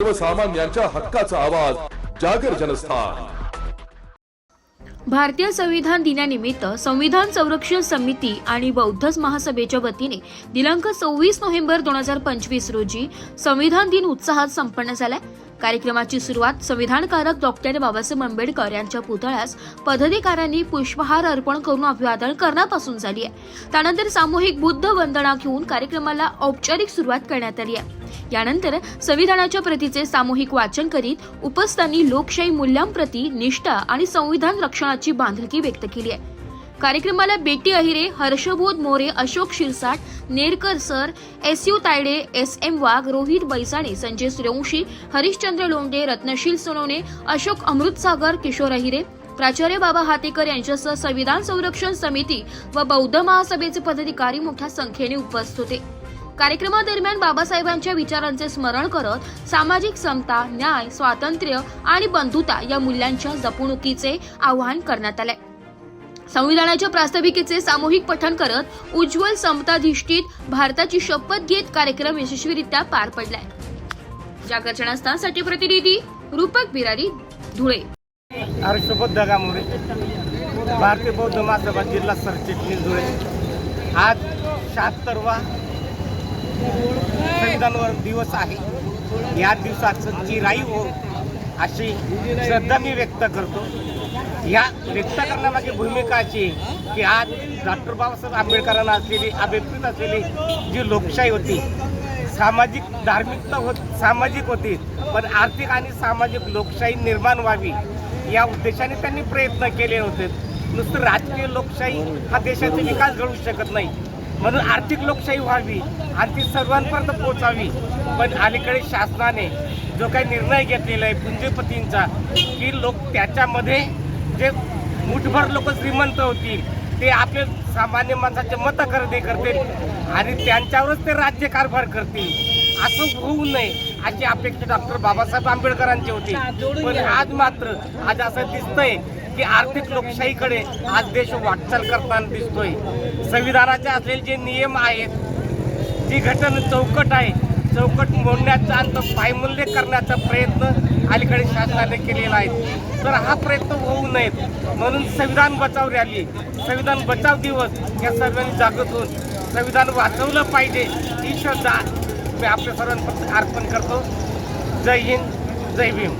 सर्वसामान्यांच्या हक्काचा आवाज जागर जनस्थान। भारतीय संविधान दिनानिमित्त संविधान संरक्षण समिती आणि बौद्ध महासभेच्या वतीने दिनांक 26 नोव्हेंबर 2025 रोजी संविधान दिन उत्साहात संपन्न झाला। कार्यक्रमाची सुरुवात संविधानकारक डॉक्टर बाबासाहेब आंबेडकर यांच्या पुतळ्यास पदाधिकाऱ्यांनी पुष्पहार अर्पण करून अभिवादन करण्यापासून झाली आहे। त्यानंतर सामूहिक बुद्ध वंदना घेऊन कार्यक्रमाला औपचारिक सुरुवात करण्यात आली आहे। यानंतर संविधानाच्या प्रतीचे सामूहिक वाचन करीत उपस्थितांनी लोकशाही मूल्यांप्रती निष्ठा आणि संविधान रक्षणाची बांधिलकी व्यक्त केली आहे। कार्यक्रमाला Beti Ahire, Harshbodh More, Ashok Shirsat, Nerkar sir, SU Tayade, SM Wagh, Rohit Baisane, Sanjay Suryavanshi, Harishchandra Londhe, Ratnasheel Sonawane, Ashok Amritsagar, Kishor Ahire, प्राचार्य बाबा हातेकर यांच्यासह संविधान संरक्षण समिती व बौद्ध महासभेचे पदाधिकारी मोठ्या संख्येने उपस्थित होते। कार्यक्रमादरम्यान बाबासाहेबांच्या विचारांचे स्मरण करत सामाजिक समता, न्याय, स्वातंत्र्य आणि बंधुता या मूल्यांच्या जपणुकीचे आवाहन करण्यात आले। संविधानाच्या प्रास्ताविकेचे सामूहिक पठण करत उज्ज्वल समताधिष्ठित भारताची शपथ घेत कार्यक्रम यशस्वीरित्या पार पडलाय। जागर जनस्थानसाठी प्रतिनिधी रूपक बिरारी, धुळे। हर्षबोध मोरे, भारतीय बौद्ध महासभा जिल्हा सरचिटणीस, धुळे। आज 76वा संविधान दिवस आहे। या दिवसाचं चिराई हो अशी श्रद्धा मी व्यक्त करतो। या व्यक्त करण्यामागे भूमिका अशी की आज डॉक्टर बाबासाहेब आंबेडकरांना असलेली अभिप्रेत असलेली जी लोकशाही होती, सामाजिक धार्मिकता सामाजिक होती, पण आर्थिक आणि सामाजिक लोकशाही निर्माण व्हावी या उद्देशाने त्यांनी प्रयत्न केले होते। नुसतं राजकीय लोकशाही हा देशाचा विकास घडवू शकत नाही, म्हणून आर्थिक लोकशाही व्हावी आणि ती सर्वांपर्यंत पोहोचावी। पण अलीकडे शासनाने जो काही निर्णय घेतलेला आहे पुंजीपतींचा, की लोक त्याच्यामध्ये जे मुठभर लोक श्रीमंत होतील ते आपले सामान्य माणसाचे मत खरेदी करतील आणि त्यांच्यावरच ते राज्यकारभार करतील, असं होऊ नये अशी अपेक्षा डॉक्टर बाबासाहेब आंबेडकरांची होती। पण आज मात्र असं दिसतंय की आर्थिक लोकशाहीकडे आज देश वाटचाल करताना दिसतोय। संविधानाचे असलेले जे नियम आहेत, जी घटना चौकट आहे, चौकट मोडण्याचा आणि तो पायमल्य करण्याचा प्रयत्न अलीकडे शासनाने केलेला आहे। तर हा प्रयत्न होऊ नये म्हणून संविधान बचाव रॅली, संविधान बचाव दिवस या सर्वांनी जागृत होऊन संविधान वाचवलं पाहिजे ही श्रद्धा मी आपल्या सर्वांपर्यंत अर्पण करतो। जय हिंद, जय भीम।